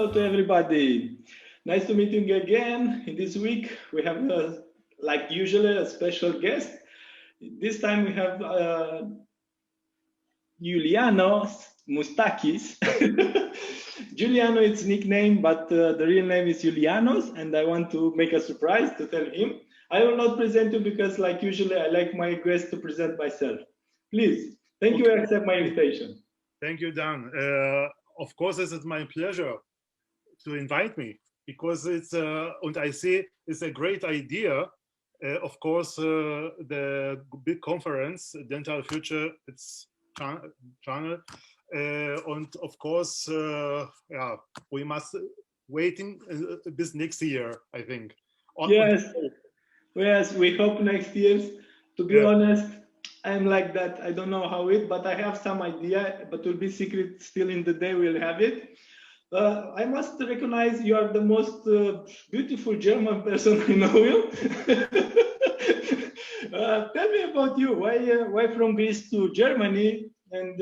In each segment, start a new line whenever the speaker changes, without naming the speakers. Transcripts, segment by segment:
Hello to everybody. Nice to meet you again. This week we have, like usually, a special guest. This time we have Giuliano Moustakis. Giuliano is nickname, but the real name is Giulianos, and I want to make a surprise to tell him. I will not present you because, like usually, I like my guests to present myself. Please, thank you. Accept my invitation.
Thank you, Dan. Of course, this is my pleasure to invite me because it's and I see it's a great idea. Of course, the big conference, Dental Future, it's channel, and of course, yeah, we must waiting this next year, I think.
Yes, we hope next year. To be honest, I'm like that. I don't know how it, but I have some idea, but will be secret still in the day we'll have it. I must recognize you are the most beautiful German person I know. Tell me about you. Why from Greece to Germany? And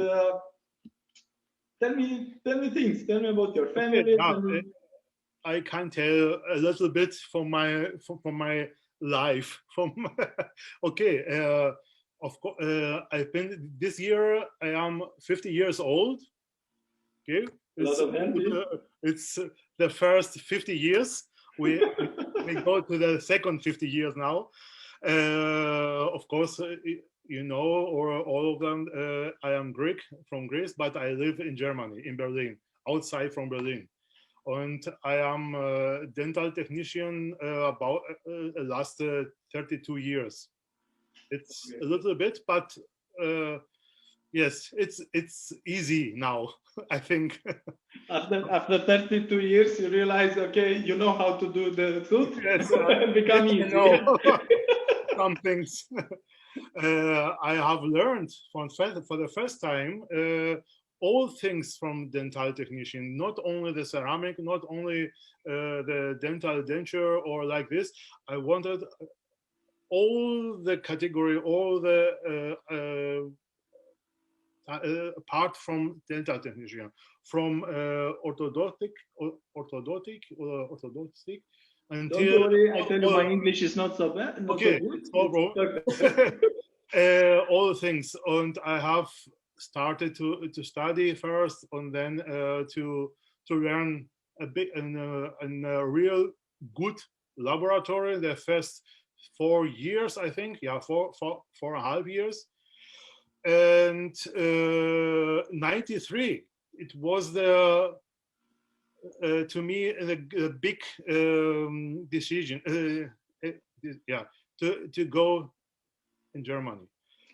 tell me things. Tell me about your family.
Okay, I can tell a little bit from my life. Okay. Of course, I've been this year. I am 50 years old. Okay, it's the first 50 years. We go to the second 50 years now. Of course, you know, or all of them. I am Greek from Greece, but I live in Germany, in Berlin, outside from Berlin. And I am a dental technician about last 32 years. It's a little bit, but yes, it's easy now, I think.
After 32 years, you realize, okay, you know how to do the tooth.
Yes,
become easy.
Know some things. I have learned for the first time all things from dental technician, not only the ceramic, not only the dental denture or like this. I wanted all the category, all the apart from dental technician, from orthodontic until.
Don't worry, I tell you, my English is not so bad. Not
okay,
so good.
All things, and I have started to study first, and then to learn a bit in a real good laboratory. The first 4 years, I think, yeah, four and a half years. And 93, it was the to me a big decision. Yeah, to go in Germany.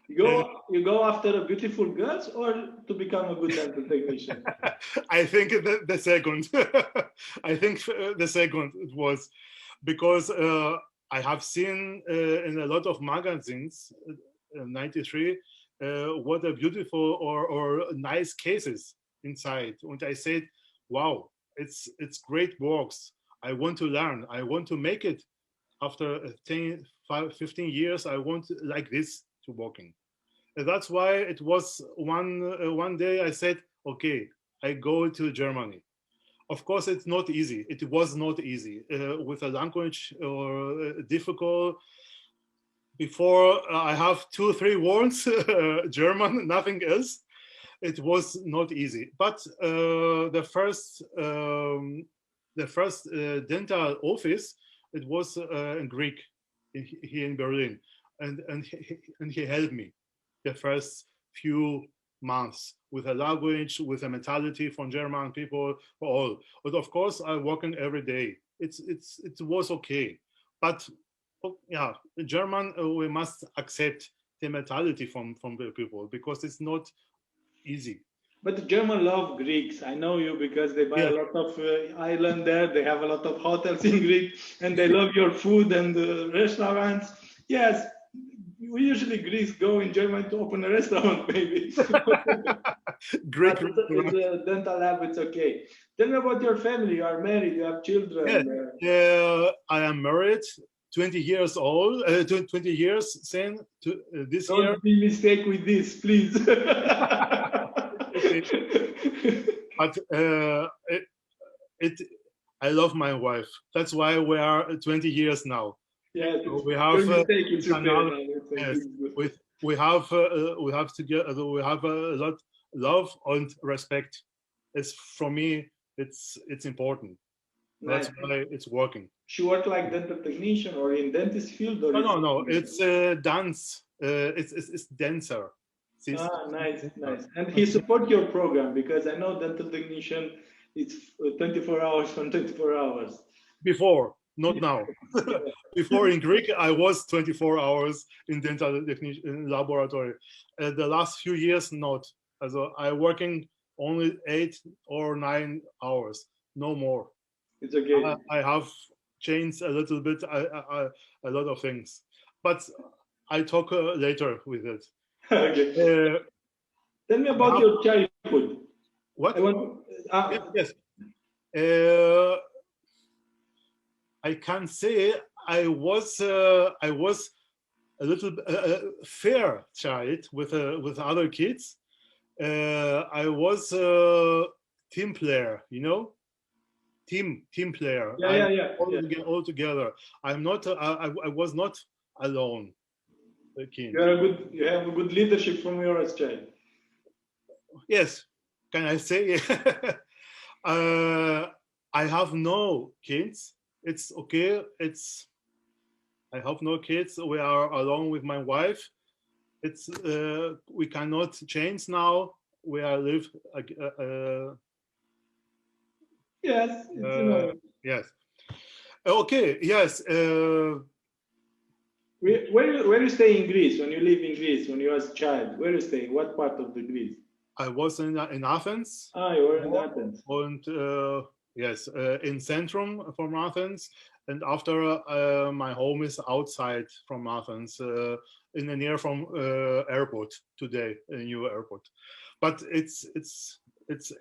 You go after beautiful girls or to become a good dental technician?
I think the second. I think the second it was because I have seen in a lot of magazines, 93, what a beautiful or nice cases inside. And I said, wow, it's great works. I want to learn. I want to make it after 10, 15 years. I want like this to working. And that's why it was one day I said, okay, I go to Germany. Of course, it's not easy. It was not easy with a language or difficult. Before I have 2-3 words German, nothing else. It was not easy. But the first dental office, it was in Greek here in Berlin, and he helped me the first few months with a language, with a mentality from German people, all. But of course, I'm working every day. It was okay, but yeah, in German we must accept the mentality from the people because it's not easy.
But the German love Greeks. I know you because they buy a lot of island there. They have a lot of hotels in Greek, and they love your food and restaurants. Yes. We usually Greeks go in Germany to open a restaurant, maybe.
Great.
It's a dental lab, it's okay. Tell me about your family. You are married, you have children.
Yeah, I am married, 20 years old, 20 years since this year.
Don't be mistake with this, please.
But it. I love my wife. That's why we are 20 years now.
Yeah,
So we have
it's
another, yes, we have together. We have a lot love and respect. It's for me. It's important.
nice.
That's why it's working.
She worked like dental technician or in dentist field, or
No. It's dance. It's dancer.
Nice. And he support your program because I know dental technician. It's 24 hours from 24 hours.
Before, not now. Before in Greek, I was 24 hours in dental technician laboratory. The last few years, not. Also, I working only 8 or 9 hours, no more.
It's okay.
I have changed a little bit, a lot of things, but I talk later with it.
Okay. Tell me about your childhood.
What? Yes. I can say I was a little fair child with other kids. I was a team player, you know, team player.
Yeah.
All together. I'm not. I was not alone. Kid.
You have a good leadership from your child.
Yes. Can I say? I have no kids. It's okay. I have no kids. We are alone with my wife. It's we cannot change now. We are live.
Yes.
Yes. Okay. Yes.
Where you stay in Greece when you live in Greece when you was a child? Where you stay? What part of the Greece?
I was in Athens.
You were in Athens.
And yes, in Centrum from Athens. And after my home is outside from Athens, in the near from airport today, a new airport. But it's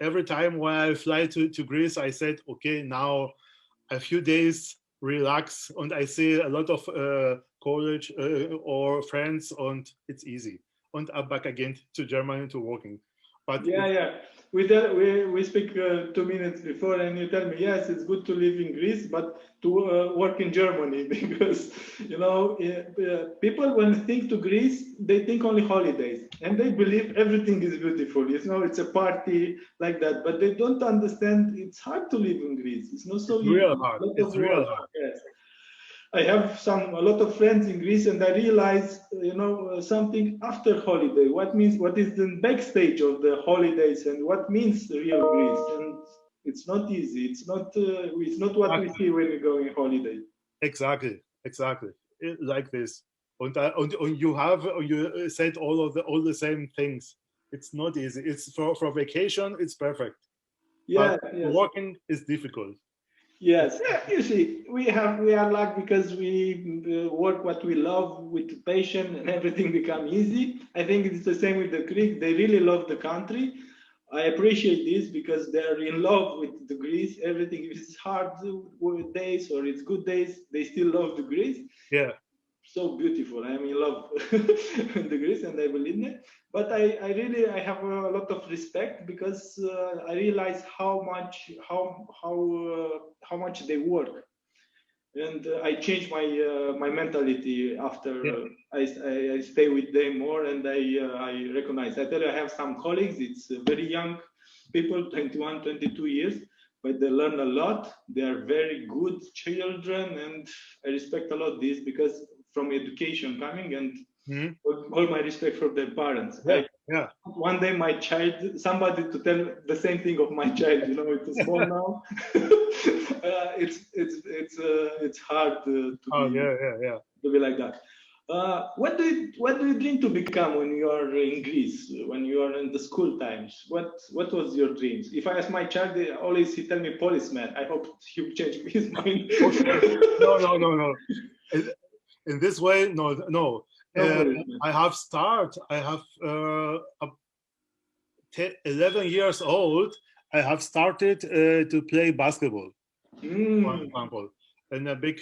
every time when I fly to Greece, I said, okay, now a few days relax, and I see a lot of college or friends, and it's easy. And I'm back again to Germany to working. But
yeah. We speak 2 minutes before, and you tell me, yes, it's good to live in Greece, but to work in Germany, because people when they think to Greece, they think only holidays, and they believe everything is beautiful. It's a party like that, but they don't understand it's hard to live in Greece. It's not so easy.
Real hard. It's real hard.
Yes. I have a lot of friends in Greece, and I realize, something after holiday. What is the backstage of the holidays, and what means real Greece? And it's not easy. It's not what we see when we go on holiday.
Exactly. Like this. And you said all the same things. It's not easy. It's for vacation. It's perfect.
Yeah.
But working is difficult.
Yes, you see, we are lucky because we work what we love with passion, and everything become easy. I think it's the same with the Greek. They really love the country. I appreciate this because they're in love with the Greece. Everything, if it's hard days or it's good days, they still love the Greece.
Yeah.
So beautiful. I am in love with the Greece, and I believe in it. But I have a lot of respect because I realize how much they work, and I changed my mentality after I stay with them more, and I recognize. I tell you, I have some colleagues. It's very young people, 21, 22 years, but they learn a lot. They are very good children, and I respect a lot this because from education coming, and all my respect for their parents. One day my child, somebody to tell the same thing of my child. It's small now. It's hard to be like that. What do you dream to become when you are in Greece? When you are in the school times, what was your dreams? If I ask my child, he tell me policeman. I hope he changed his mind.
No. In this way, no. I have 11 years old. I have started to play basketball, for example, in a big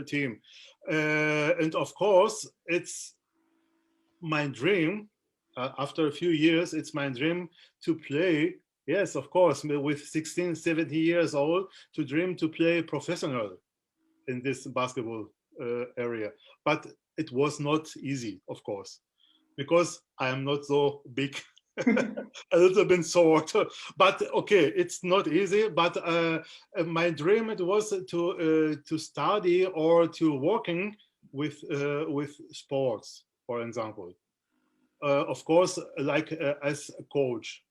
team. And of course, it's my dream. After a few years, it's my dream to play Yes, of course, with 16, 17 years old, to dream to play professional in this basketball area. But it was not easy, of course, because I am not so big, a little bit short. But okay, it's not easy. But my dream it was to study or to working with sports, for example. Of course, like as a coach.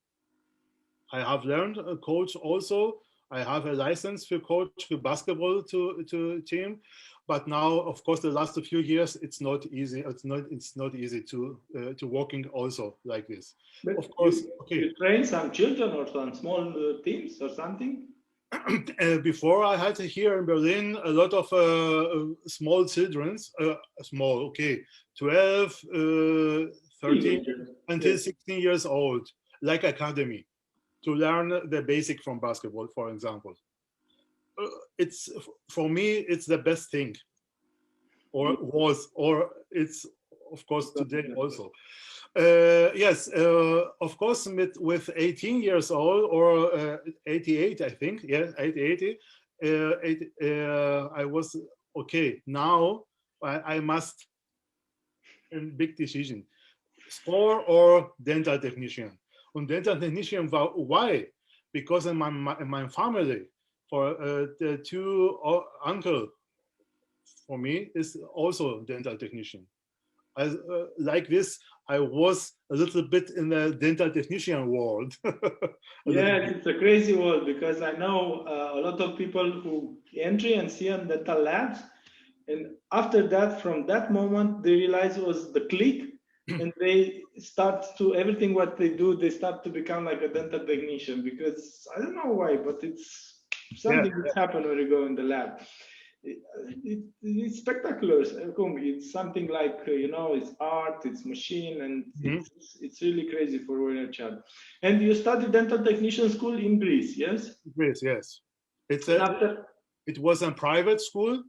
I have learned a coach also. I have a license for coach for basketball to team, but now, of course, the last few years it's not easy. It's not easy to working also like this.
But
Of course,
you train some children or some small teams or something.
Before I had here in Berlin a lot of small children's, small, okay, 12, 13 until 16 years old, like academy, to learn the basic from basketball, for example. It's, for me, it's the best thing, or was, or it's, of course, today also. Yes, of course, with 18 years old or 88, I think, yeah, 88, I was, okay, now I must, a big decision, sport or dental technician. And dental technician, why? Because in my family, for the two uncle, for me, is also dental technician. Like this, I was a little bit in the dental technician world.
Yeah, it's a crazy world, because I know a lot of people who enter and see on dental labs, and after that, from that moment, they realize it was the click, and they start to, everything what they do, they start to become like a dental technician, because I don't know why, but it's something that's happened when you go in the lab. It's spectacular. It's something like, it's art, it's machine, and it's really crazy for when you're a child. And you studied dental technician school in Greece, yes?
Greece, yes. It was a private school,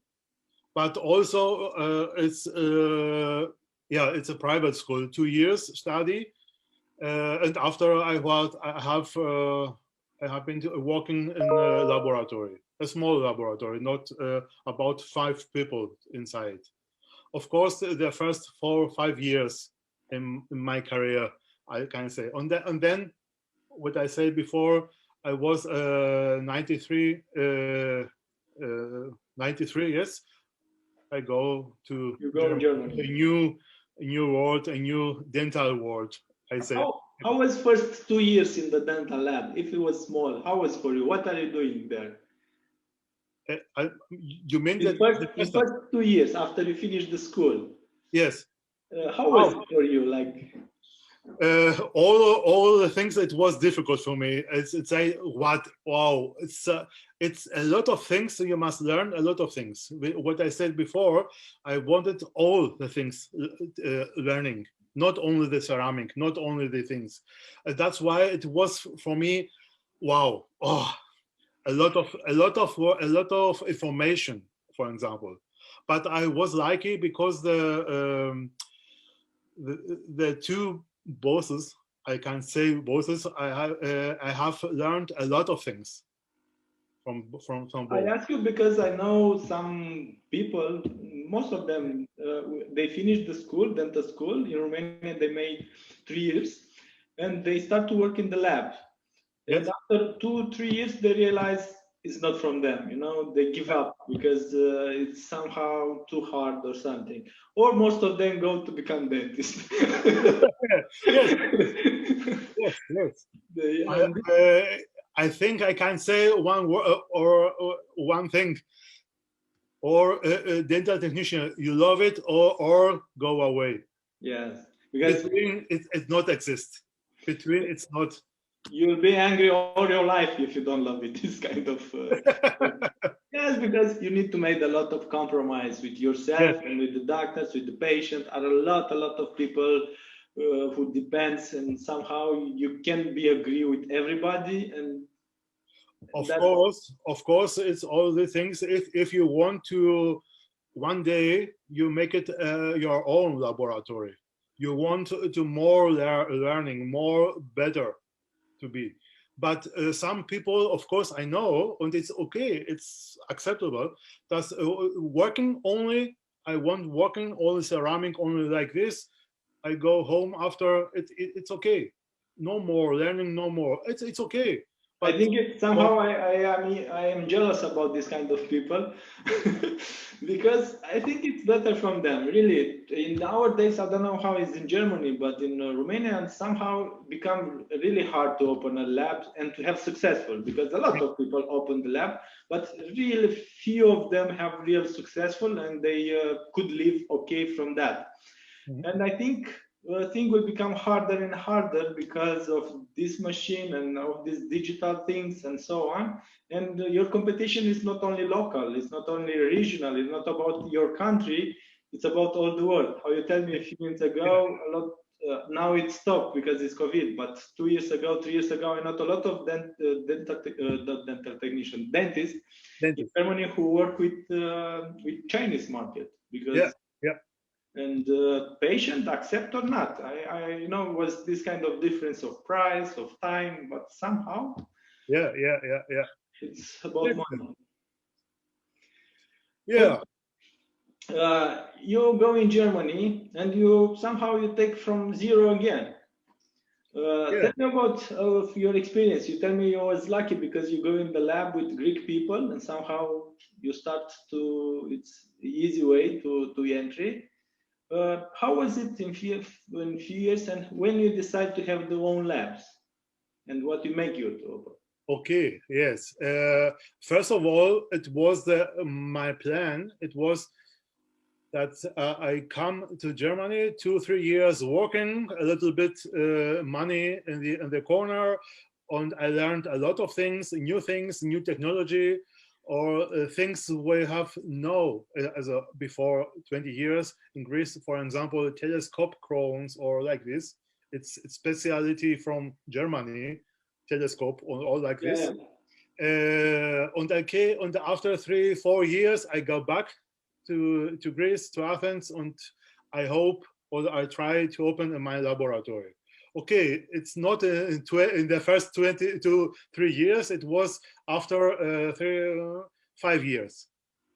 but also it's a private school, 2 years study, and after I have been working in a laboratory, a small laboratory, not about 5 people inside. Of course, the first 4 or 5 years in my career, I can say, and then what I said before, I was 93, 93 yes. I go to
Germany.
A new world, a new dental world. I say.
How was first 2 years in the dental lab? If it was small, how was for you? What are you doing there?
You mean
the first 2 years after you finished the school?
Yes.
How was it for you? Like
all the things, it was difficult for me. It's wow, it's a lot of things. So you must learn a lot of things. What I said before, I wanted all the things learning, not only the ceramic, not only the things. That's why it was for me, wow, a lot of information, for example. But I was lucky because the two bosses, I can say bosses, I have learned a lot of things from both.
I ask you because I know some people, most of them, they finished the school, dental school in Romania. They made 3 years, and they start to work in the lab. Yes. And after 2-3 years, they realize it's not from them. They give up because it's somehow too hard or something. Or most of them go to become dentists.
Yes. I think I can say one word or one thing. Or dental technician, you love it or go away.
Yes, because
between it not exist. Between it's not.
You'll be angry all your life if you don't love it. This kind of yes, because you need to make a lot of compromise with yourself and with the doctors, with the patient. Are a lot of people who depends, and somehow you can't be agree with everybody. And
of course, it's all the things. If you want to, one day you make it your own laboratory. You want to more learning, more better to be. But some people, of course, I know, and it's okay, it's acceptable. That's working only. I want working only ceramic, only like this. I go home after. It's okay. No more learning. No more. It's okay.
But I think it, somehow I am jealous about this kind of people because I think it's better from them. Really, in nowadays, I don't know how it's in Germany, but in Romania, it's somehow become really hard to open a lab and to have successful, because a lot of people open the lab, but really few of them have real successful, and they could live okay from that. And I think thing will become harder and harder because of this machine and of these digital things and so on. And your competition is not only local, it's not only regional, it's not about your country, it's about all the world. How you tell me a few minutes ago, a lot now it's stopped because it's COVID, but 2 years ago, 3 years ago, I know a lot of dental technicians, dentists in Germany who work with Chinese market, because and patient accept or not. I know it was this kind of difference of price, of time, but somehow it's about money. You go in Germany and you somehow you take from zero again. Tell me about your experience. You tell me you was lucky because you go in the lab with Greek people and somehow you start to, it's the easy way to entry. How was it in few years, and when you decide to have the own labs, and what you make you to open?
Okay, yes. First of all, it was my plan. It was that I come to Germany 2-3 years working, a little bit money in the corner, and I learned a lot of things, new technology, or things we have before 20 years in Greece, for example, telescope crowns or like this. It's speciality from Germany, telescope or all like this. And after 3-4 years, I go back to Greece, to Athens, and I hope, or I try to open my laboratory. Okay, it's not in the first 3 years. It was after 5 years,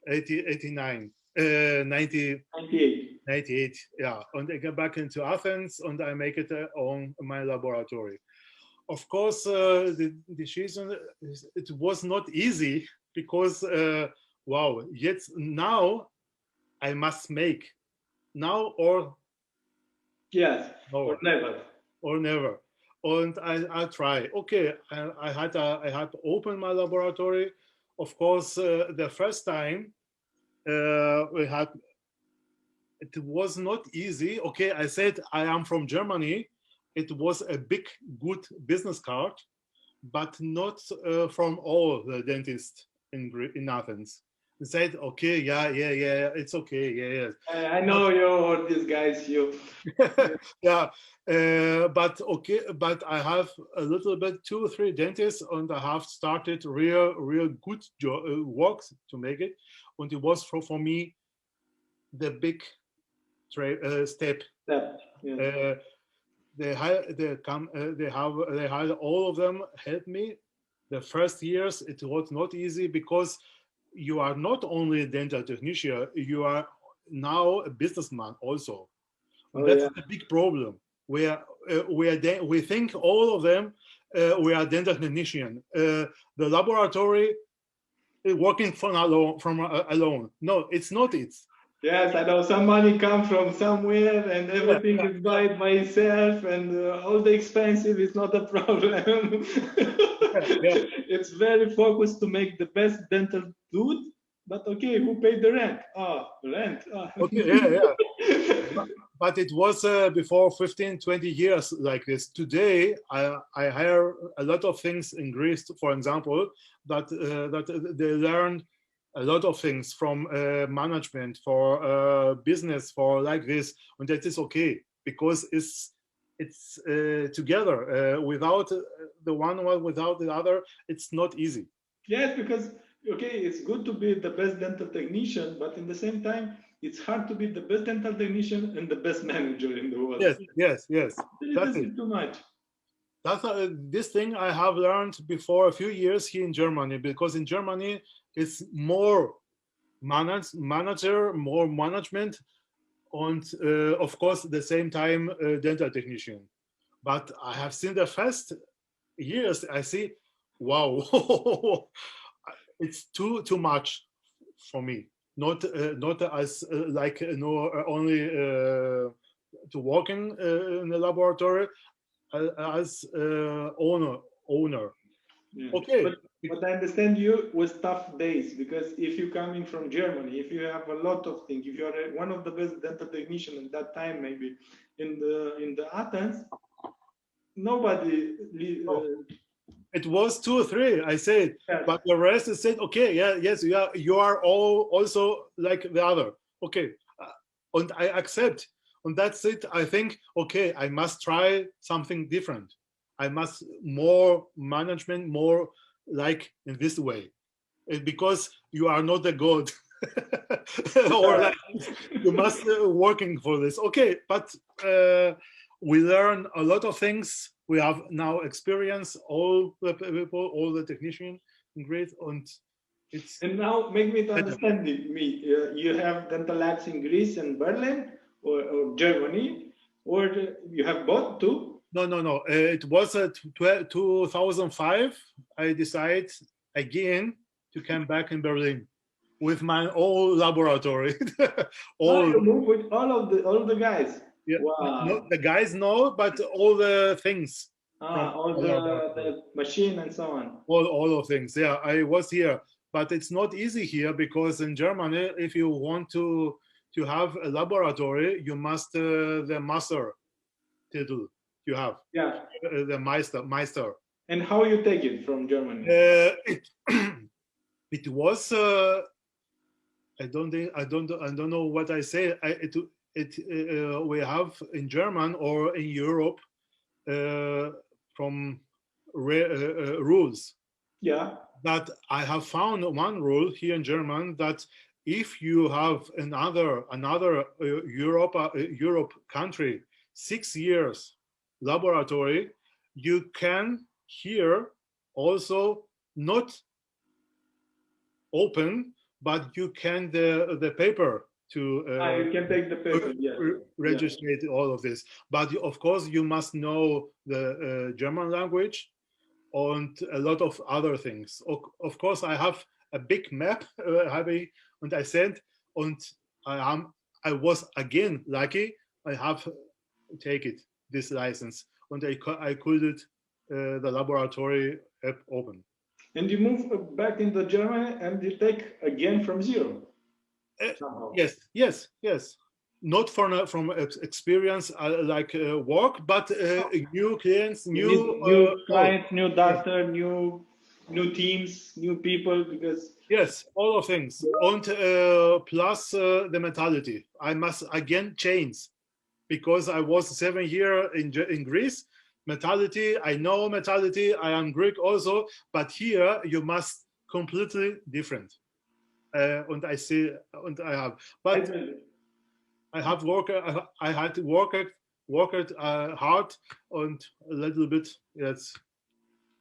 89, 98. Yeah, and I get back into Athens and I make it on my laboratory. Of course, the decision, it was not easy because wow, yet now I must make now or
or never.
Or never. And I try. Okay, I had to open my laboratory. Of course, the first time it was not easy. Okay, I said I am from Germany. It was a big, good business card, but not from all the dentists in Athens. They said, okay, yeah, it's okay, yeah.
I know you or these guys, you.
Yeah, but okay, but I have a little bit 2-3 dentists, and I have started real good works to make it, and it was for me the big step.
Yeah.
They had all of them help me. The first years it was not easy because you are not only a dental technician, you are now a businessman also. That's a big problem. We think all of them we are dental technician. The laboratory is working from alone. No, it's not it.
Yes, I know some money comes from somewhere and everything is bought by itself, and all the expensive is not a problem. It's very focused to make the best dental tooth, but okay, who paid the rent? Rent.
Okay, But it was before 15-20 years like this. Today, I hear a lot of things in Greece, for example, that they learn a lot of things from management, for business, for like this, and that is okay because it's together. Without the one without the other, it's not easy.
Yes, because okay, it's good to be the best dental technician, but in the same time, it's hard to be the best dental technician and the best manager in the world.
Yes.
That's it. Too much.
That's this thing I have learned before a few years here in Germany, because in Germany it's more manager, more management, and of course at the same time dental technician. But I have seen the first years, I see, wow, it's too much for me. Not as like no only to working in the laboratory as owner.
Yeah.
Okay.
But I understand you with tough days, because if you coming from Germany, if you have a lot of things, if you are one of the best dental technician at that time, maybe in the Athens, nobody.
It was 2 or 3, I said,
Yeah.
but the rest is said, okay, yeah, yes, you are all also like the other. Okay, and I accept. And that's it. I think, okay, I must try something different. I must more management, more like in this way, because you are not a god, or like you must working for this. Okay, but we learn a lot of things. We have now experience, all the people, all the technicians in Greece, and it's.
And now make me to understand me. You have dental labs in Greece and Berlin, or Germany, or you have both too?
No. It was 2005. I decided again to come back in Berlin with my own laboratory.
Oh, you move with all the guys.
Yeah,
Wow.
not the guys know, but all the things.
All the machine and so on.
All of things. Yeah, I was here, but it's not easy here, because in Germany, if you want to have a laboratory, you must the master title you have.
Yeah.
The Meister.
And how you take it from Germany?
It was. I don't know what I say. We have in German or in Europe from rules.
Yeah.
But I have found one rule here in German, that if you have another Europe country 6 years laboratory, you can here also not open, but you can the paper to
you can take the paper, yes.
Register all of this. But of course, you must know the German language and a lot of other things. Of course, I have a big map, and I sent, and I was again lucky. I have take it this license, and I could the laboratory open.
And you move back into Germany and you take again from zero.
Yes. Not from experience like work, but new clients,
new clients, new doctor, new teams, new people, because
yes, all of things, and plus the mentality. I must again change, because I was 7 years in Greece. Mentality, I know mentality. I am Greek also, but here you must completely different. And I see, and I have, but I have worked. I had to work hard and a little bit. Yes.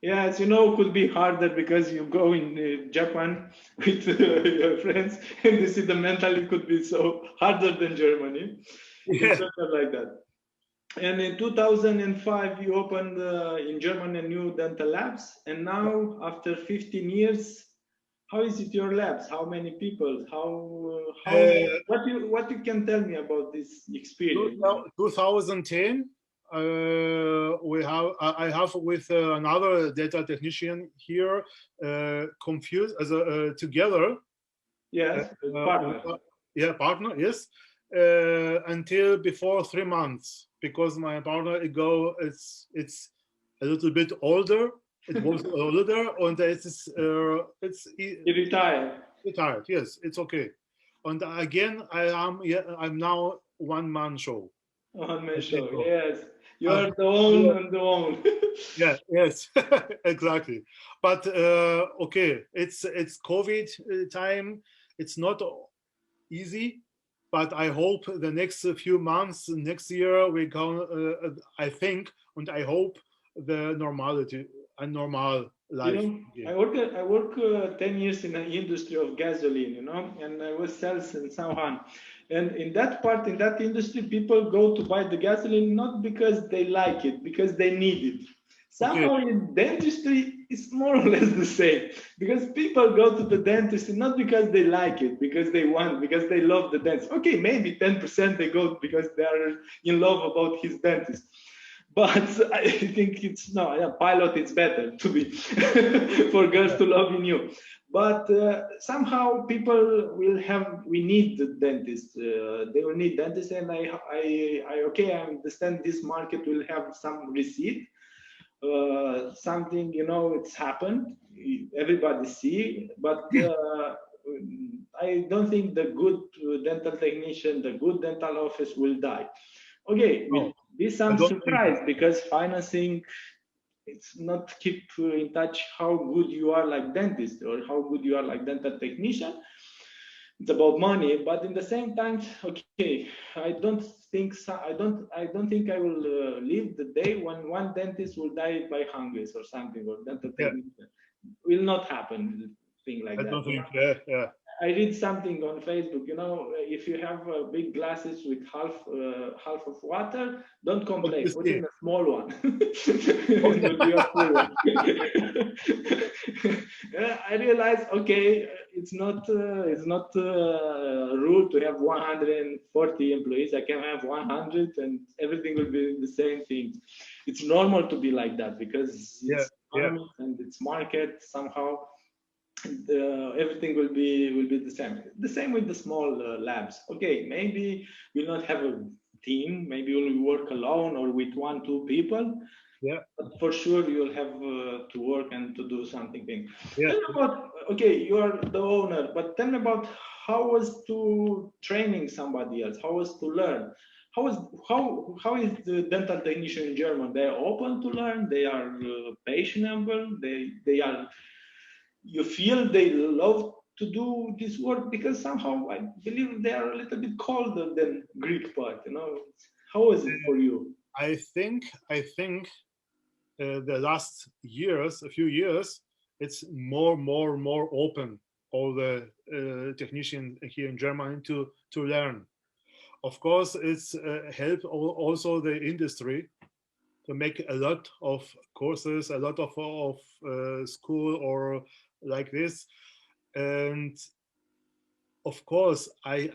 Yeah, as you know, could be harder because you go in Japan with your friends, and you see the mentally could be so harder than Germany. Yeah. It's better like that. And in 2005, you opened in Germany new dental labs, and now after 15 years, how is it your labs? How many people? What you can tell me about this experience?
2010. I have with another data technician here confused as together.
Yes, partner.
Partner. Yes, until before 3 months, because my partner it's a little bit older. It was older, and
he retired.
Retired. Yes, it's okay. And again, I'm now one-man show.
One-man show. Yes. You are the own and the own.
Yeah, yes, exactly. But okay, it's COVID time. It's not easy, but I hope the next few months, next year, we go. I think and I hope the normality and normal life.
I work 10 years in the industry of gasoline, and I was sales in San Juan. And in that part, in that industry, people go to buy the gasoline not because they like it, because they need it. Somehow in dentistry, it's more or less the same, because people go to the dentist not because they like it, because they want, because they love the dentist. Okay, maybe 10% they go because they are in love about his dentist. But I think it's pilot. It's better to be for girls to love in you. But somehow people we need the dentist. They will need dentists, and I understand this market will have some receipt. Something, it's happened. Everybody see, but I don't think the good dental technician, the good dental office will die. Okay, will be some surprise because financing, it's not keep in touch how good you are like dentist or how good you are like dental technician. It's about money, but in the same time, okay, I don't think I think I will live the day when one dentist will die by hunger or something, or dental technician. Will not happen. Thing like that.
I don't think.
I read something on Facebook. If you have big glasses with half of water, don't complain. Put in a small one. It will be a full one. I realized, okay, it's not rule to have 140 employees. I can have 100, and everything will be the same thing. It's normal to be like that because it's economy and it's market somehow. Everything will be the same. The same with the small labs. Okay, maybe we'll not have a team. Maybe we'll work alone or with 1-2 people.
Yeah.
But for sure, you'll have to work and to do something.
Yeah.
Tell me about, okay, you are the owner, but tell me about how was to training somebody else. How was to learn. How is the dental technician in Germany? They are open to learn. They are passionable. They are. You feel they love to do this work because somehow I believe they are a little bit colder than Greek part. How is it for you?
I think the last years, a few years, it's more open. All the technicians here in Germany to learn. Of course, it's help also the industry to make a lot of courses, a lot of school or like this. And of course, I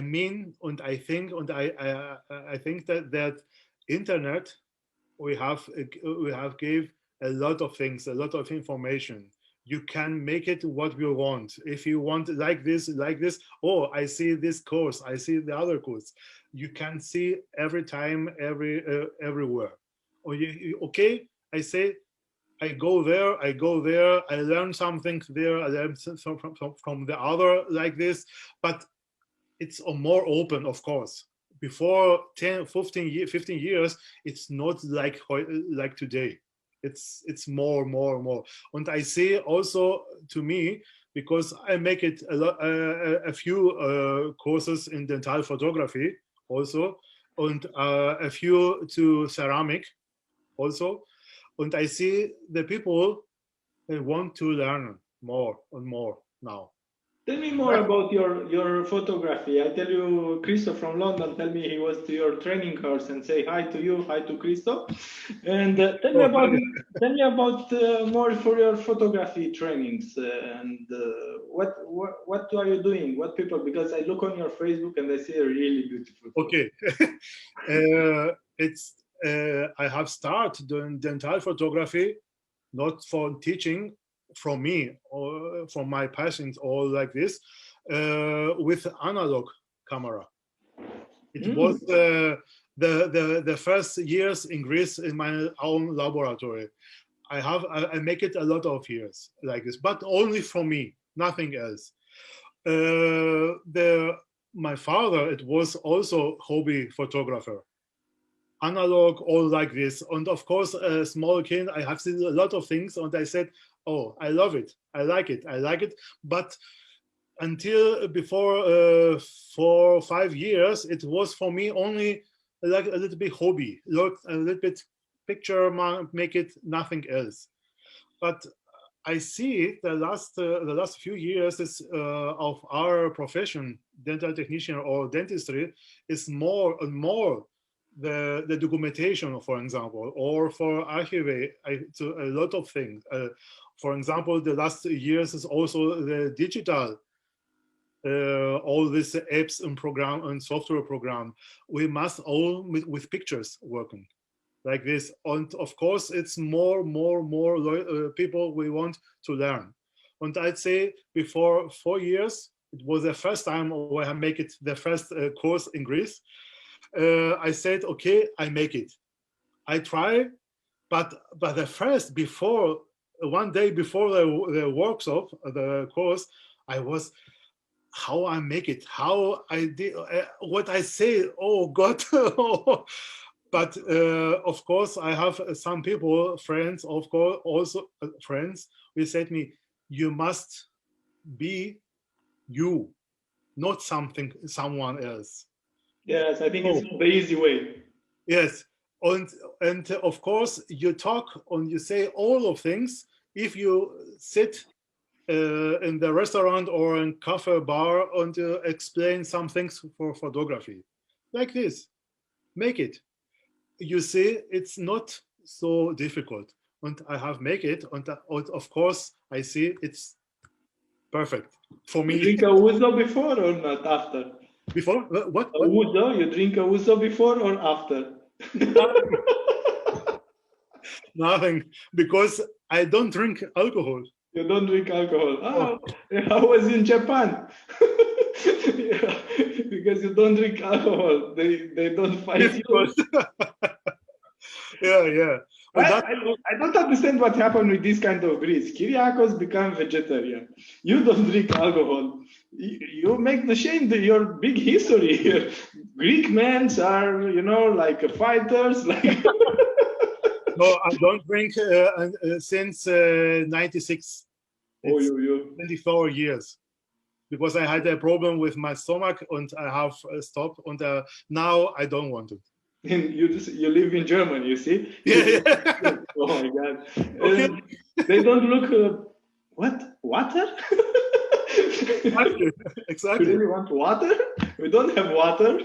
mean, and I think, and I think that internet we have gave a lot of things, a lot of information. You can make it what you want. If you want like this, oh, I see this course, I see the other course. You can see every time, everywhere. Okay, I say, I go there, I learn something there, I learn from the other like this, but it's more open, of course. Before 10, 15 years, it's not like today. It's more. And I say also to me, because I make it a few courses in dental photography also, and a few to ceramic also. And I see the people, they want to learn more and more now.
Tell me more about your photography. I tell you, Christo from London, tell me he was to your training course and say hi to you, hi to Christo. And tell me about more for your photography trainings and what are you doing? What people? Because I look on your Facebook and I see a really beautiful photo.
Okay, I have started doing dental photography, not for teaching, from me or from my passions or like this, with analog camera. It was the first years in Greece in my own laboratory. I make it a lot of years like this, but only for me, nothing else. My father, it was also hobby photographer, analog, all like this. And of course, a small kid, I have seen a lot of things, and I said, oh, I love it, I like it. But until before 4 or 5 years, it was for me only like a little bit hobby, a little bit picture, make it nothing else. But I see the last few years is, of our profession, dental technician or dentistry, is more and more the documentation, for example, or for archive, to a lot of things. For example, the last years is also the digital, all these apps and program and software program. We must all with pictures working like this. And of course, it's more people we want to learn. And I'd say before 4 years, it was the first time when I make it the first course in Greece. I said, okay, I make it. I try, but the first, before, one day before the workshop, the course, I was, how I make it, how I did, what I say, oh God. But of course, I have some people, friends, of course, also friends, who said to me, you must be you, not someone else.
Yes, I think it's the easy way.
Yes, and of course, you talk and you say all of things. If you sit in the restaurant or in cafe bar and explain some things for photography, like this, make it. You see, it's not so difficult, and I have make it, and of course I see it's perfect for me.
You drink a ouzo before or not after?
Before what?
A ouzo? You drink a ouzo before or after?
Nothing, because I don't drink alcohol.
You don't drink alcohol. Oh, I was in Japan. Yeah, because you don't drink alcohol, they don't fight you.
Yeah.
I don't understand what happened with this kind of Greece. Kyriakos become vegetarian. You don't drink alcohol. You make the shame that your big history here. Greek men are, like fighters. Like
no, I don't drink since 96. It's 24 years. Because I had a problem with my stomach and I have stopped, and now I don't want it.
You live in Germany, you see?
Yeah.
Oh my God.
Okay.
They don't look, what? Water?
Exactly.
You really want water? We don't have water.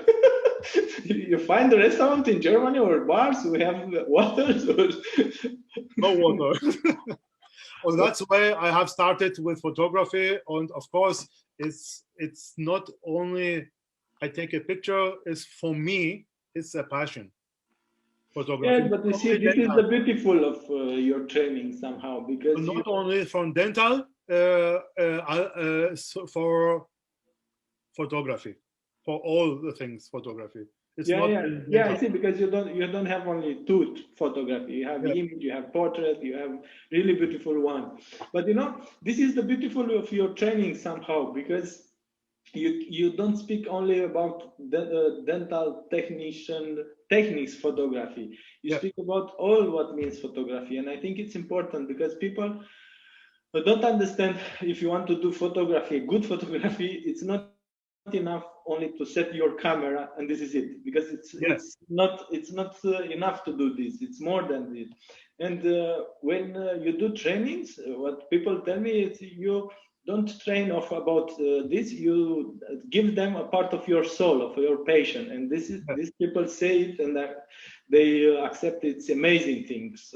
You find a restaurant in Germany or bars who have water?
No water. Well, that's why I have started with photography, and of course, it's not only I take a picture. It's for me, it's a passion. Photography.
Yeah, but you see, this is the beautiful of your training somehow, because
not only from dental, for photography, for all the things photography. It's
yeah. I see, because you don't have only tooth photography. You have image, you have portrait, you have really beautiful one. But this is the beautiful of your training somehow, because you don't speak only about dental techniques photography. You speak about all what means photography, and I think it's important because people don't understand. If you want to do photography, good photography, it's not enough only to set your camera and this is it, because it's not enough to do this. It's more than this. And when you do trainings, what people tell me is you don't train off about this. You give them a part of your soul, of your patient, and these people say it, and they accept it's amazing things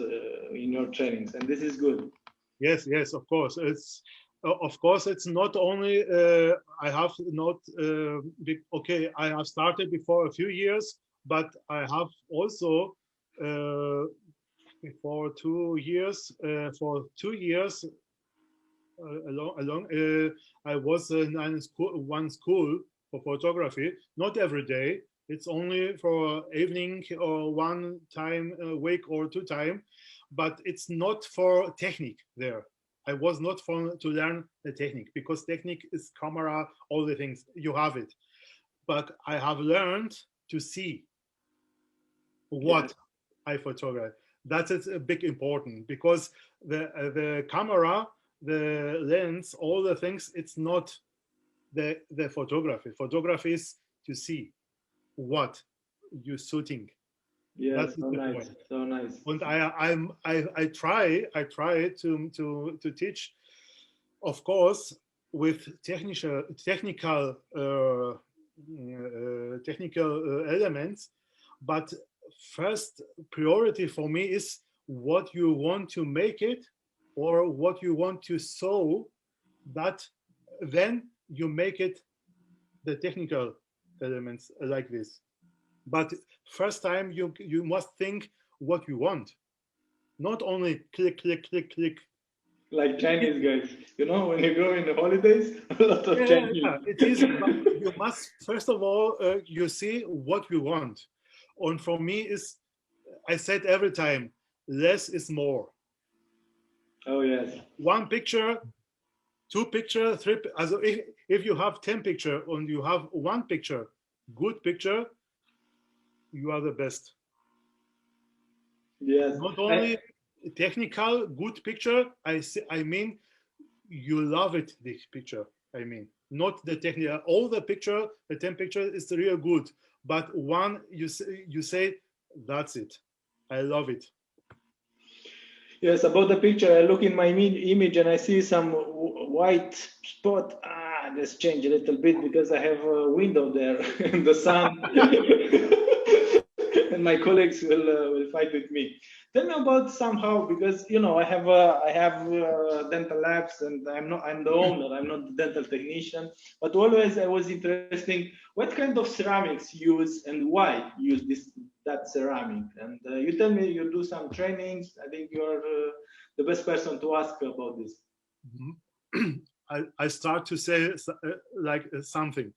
in your trainings, and this is good.
Yes, of course. It's not only I have not I have started before a few years, but I have also for 2 years I was in one school for photography. Not every day. It's only for evening or one time a week or 2 times, but it's not for technique there. I was not to learn the technique, because technique is camera, all the things, you have it. But I have learned to see what I photograph. That is a big important, because the camera, the lens, all the things, it's not the photography. Photography is to see what you're shooting.
Yeah,
That's
so
the
nice,
point.
so nice.
And I try to teach, of course, with technical elements, but first priority for me is what you want to make it or what you want to show, that then you make it the technical elements like this. But first time you must think what you want, not only click, click, click, click.
Like Chinese guys, you know, when you go in the holidays, a lot of Chinese.
Yeah, it is. But you must first of all you see what you want, and for me is, I said every time, less is more.
Oh yes.
One picture, two picture, three. Also if you have 10 picture and you have one picture, good picture, you are the best.
Yes.
Not only technical good picture, I mean you love it, this picture. I mean, not the technical. All the picture, the 10 picture is real good, but one you say that's it. I love it.
Yes, about the picture, I look in my image and I see some white spot. Ah, let's change a little bit because I have a window there in the sun. And my colleagues will fight with me. Tell me about somehow, because you know I have dental labs and I'm the owner. I'm not the dental technician, but always I was interested what kind of ceramics use and why use that ceramic. And you tell me you do some trainings. I think you're the best person to ask about this.
I start to say like something.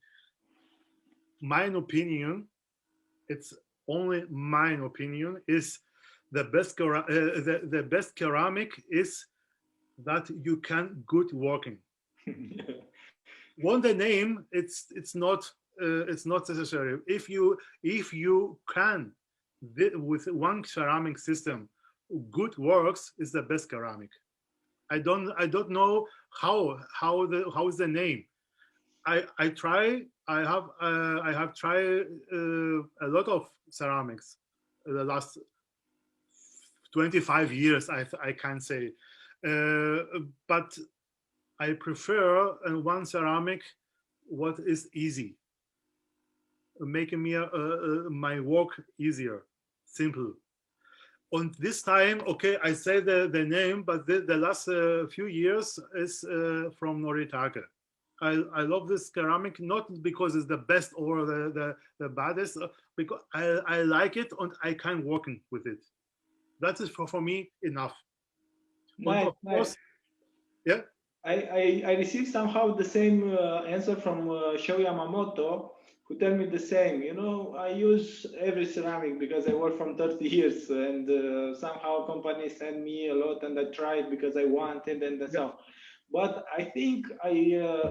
My opinion, it's only my opinion, is the best ceramic is that you can good working. Want the name? It's not necessary. If you can with one ceramic system, good works is the best ceramic. I don't know how is the name. I try. I have tried a lot of ceramics the last 25 years. I can say, but I prefer one ceramic what is easy, making me my work easier, simple. And this time, okay, I say the name, but the last few years is from Noritake. I love this ceramic, not because it's the best or the baddest, because I like it and I can work with it. That is for me enough.
Nice,
of course, yeah.
I received somehow the same answer from Shou Yamamoto, who tell me the same. You know, I use every ceramic because I work from 30 years, and somehow companies send me a lot, and I try it because I want it, and that's all. But I think I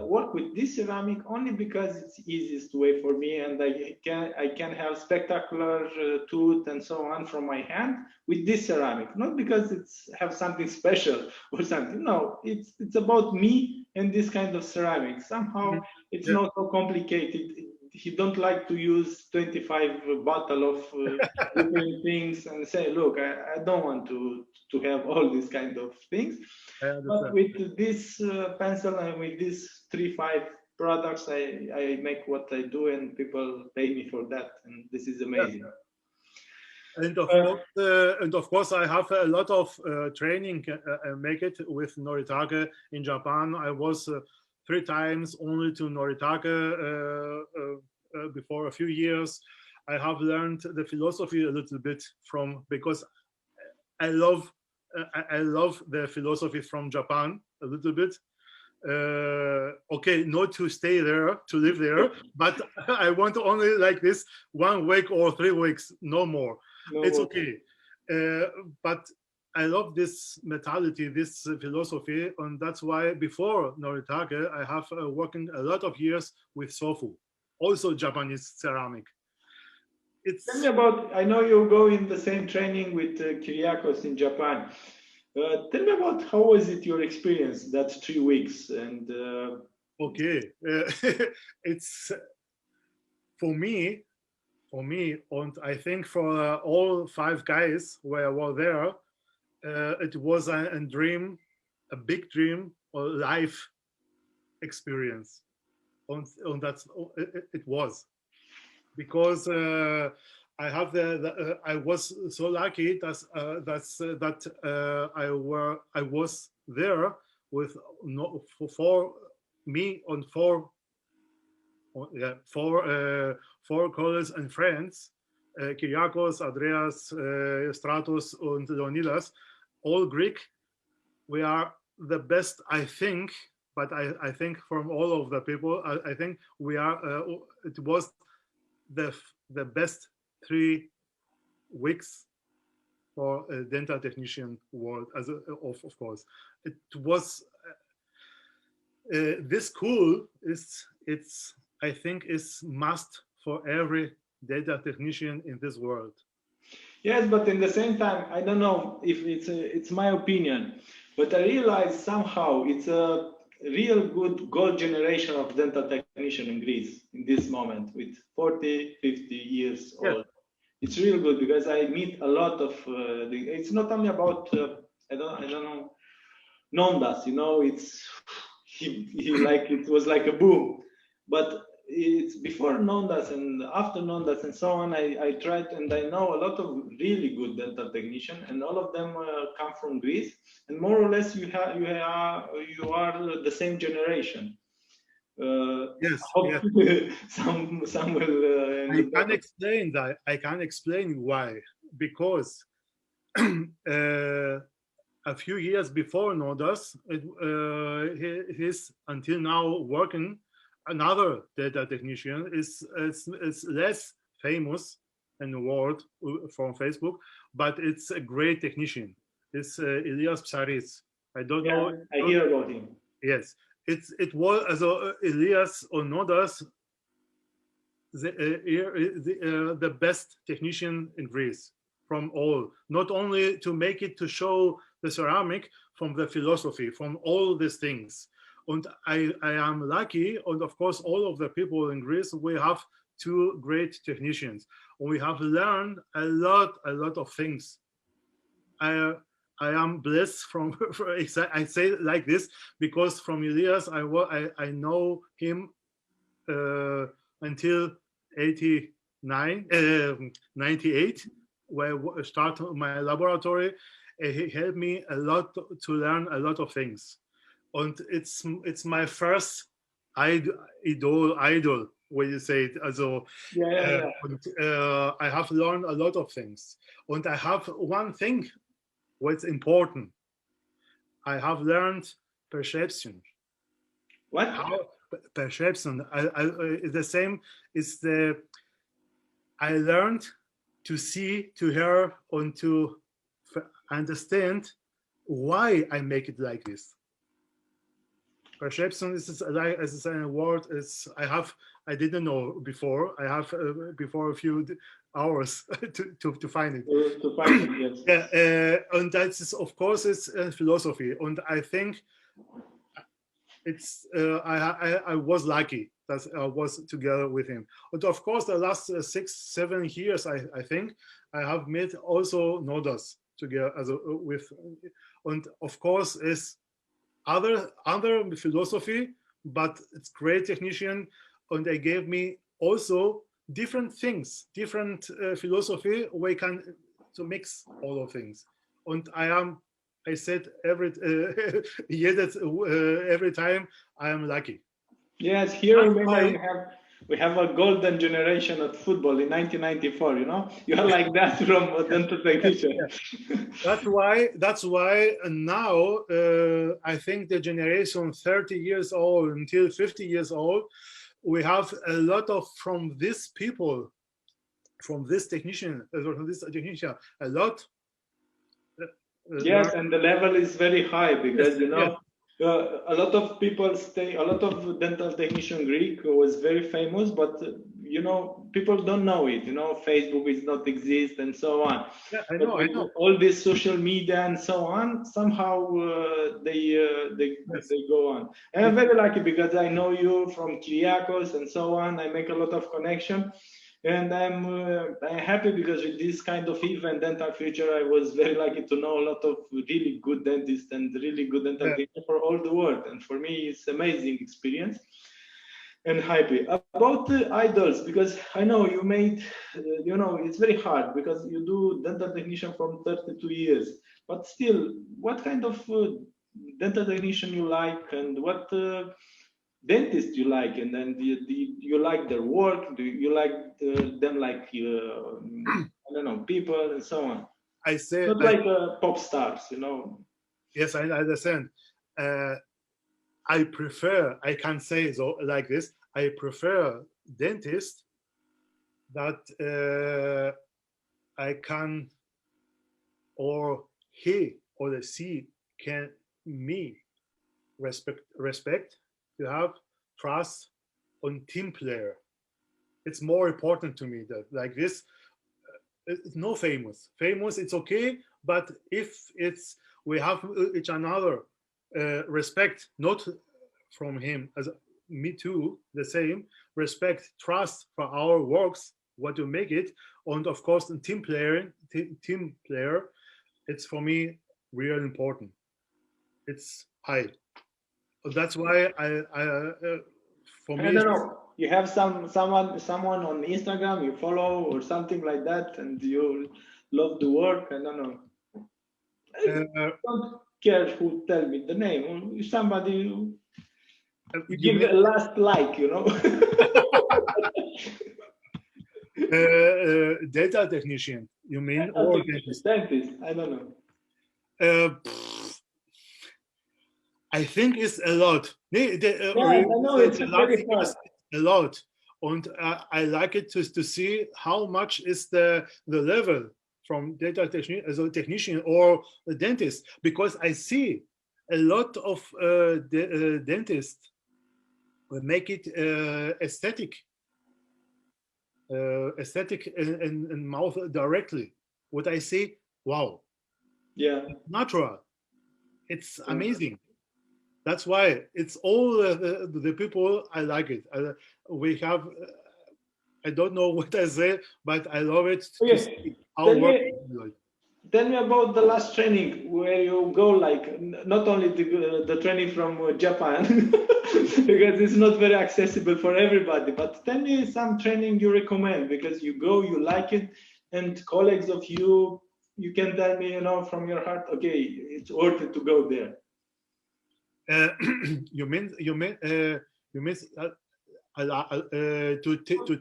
work with this ceramic only because it's easiest way for me, and I can have spectacular tooth and so on from my hand with this ceramic. Not because it's have something special or something. No, it's about me and this kind of ceramic. Somehow it's not so complicated. He don't like to use 25 bottle of different things and say, look, I don't want to have all these kind of things. But with this pencil and with these 3-5 products, I make what I do, and people pay me for that, and this is amazing.
And of course, I have a lot of training. Make it with Noritake in Japan. I was 3 times only to Noritake before a few years. I have learned the philosophy a little bit because I love the philosophy from Japan a little bit. Okay, not to stay there, to live there, but I want only like this 1 week or 3 weeks, no more. No, it's okay. But I love this mentality, this philosophy, and that's why before Noritake, I have working a lot of years with Sofu, also Japanese ceramic.
Tell me about, I know you go in the same training with Kyriakos in Japan. Tell me about how was it your experience that 3 weeks? And
okay, it's for me for me, and I think for all 5 guys who were there, it was a dream, a big dream or life experience, and that's it was, because I have I was so lucky that I was there with for me on 4 colleagues and friends, Kyriakos, Andreas, Stratos, and Leonidas, all Greek. We are the best, I think, but I think from all of the people, I think we are. It was the best 3 weeks for a dental technician world, of course. It was this school it's I think is must for every dental technician in this world.
Yes, but in the same time, I don't know if it's my opinion, but I realize somehow it's a real good gold generation of dental technician in Greece in this moment with 40, 50 years old. It's real good because I meet a lot of, it's not only about, I don't know, Nondas, you know, it's, he like, it was like a boom, but it's before Nondas and after Nondas and so on. I tried, and I know a lot of really good dental technicians, and all of them come from Greece, and more or less you are the same generation.
Yes,
some will.
I can explain that. I can explain why. Because a few years before Nondas, he's until now working. Another dental technician is less famous in the world from Facebook, but it's a great technician. It's Elias Psaris. I don't know.
I hear about him.
Yes, it was as Elias or Nondas, the best technician in Greece from all. Not only to make it to show the ceramic, from the philosophy, from all these things. And I am lucky, and of course all of the people in Greece, we have 2 great technicians. We have learned a lot of things. I am blessed from I say it like this because from Elias I know him until 98, where I started my laboratory. He helped me a lot to learn a lot of things. And it's my first idol, when you say it. Also, I have learned a lot of things. And I have one thing what's important. I have learned perception.
What?
Perception. The same is I learned to see, to hear, and to understand why I make it like this. Perception is like, as a word, I didn't know before. I have before a few hours to find it.
To find it, yes.
And that's of course it's a philosophy, and I think it's I was lucky that I was together with him. But of course, the last 6-7 years, I think I have met also Nondas together with, and of course is other philosophy, but it's great technician, and they gave me also different things, different philosophy. We can to mix all of things, and I said every every time I am lucky.
Yes, here we have a golden generation of football in 1994. You know, you are like that from a dental technician.
That's why now I think the generation 30 years old until 50 years old, we have a lot of from these people, from this technician, a lot.
Yes, and the level is very high because you know. A lot of people a lot of dental technician Greek was very famous, but you know, people don't know it. You know, Facebook is not exist and so on.
Yeah, I know.
All this social media and so on, somehow they go on. And I'm very lucky because I know you from Kyriakos and so on. I make a lot of connection. And I'm happy because with this kind of event, Dental Future, I was very lucky to know a lot of really good dentists and really good dental technicians for all the world. And for me, it's amazing experience and happy. About the idols, because I know you made, it's very hard because you do dental technician from 32 years. But still, what kind of dental technician you like, and what dentist you like, and then you like their work? Do you like them like I don't know, people and so on?
I say
not like pop stars,
Yes, I understand. I prefer, I can say so like this, I prefer dentist that I can, or he or she can me respect, to have trust on team player. It's more important to me that like this. It's no famous. It's okay, but if it's we have each another respect, not from him as me too, the same respect, trust for our works, what to make it, and of course, the team player, it's for me real important. It's high. That's why for me,
I don't know. You have someone on Instagram you follow or something like that, and you love the work. I don't know. I don't care who tell me the name. Or somebody you give a last like,
Data technician, you mean, or dentist?
Dentist, I don't know.
I think it's a lot.
I know it's very hard.
A lot, and I like it to see how much is the level from data technician as a technician or a dentist, because I see a lot of dentists make it aesthetic in mouth directly. What I say, wow,
yeah,
natural, it's amazing. That's why it's all the people. I like it. We have. I don't know what I say, but I love it.
Okay. Tell me about the last training where you go, like not only the training from Japan because it's not very accessible for everybody, but tell me some training you recommend, because you go, you like it, and colleagues of you can tell me, from your heart, okay, it's worth it to go there.
You mean to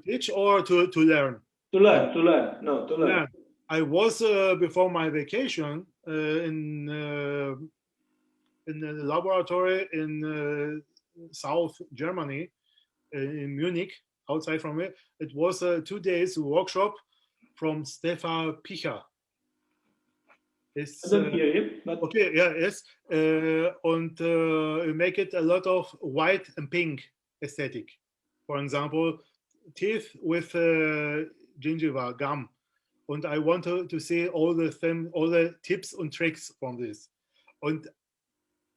teach or to learn?
To learn. No, to learn.
I was before my vacation in the laboratory in South Germany, in Munich, outside from it. It was a 2 days workshop from Stefan Picher.
I don't hear him, but
okay, yeah, yes, and make it a lot of white and pink aesthetic. For example, teeth with gingiva gum, and I want to see all the tips and tricks from this, and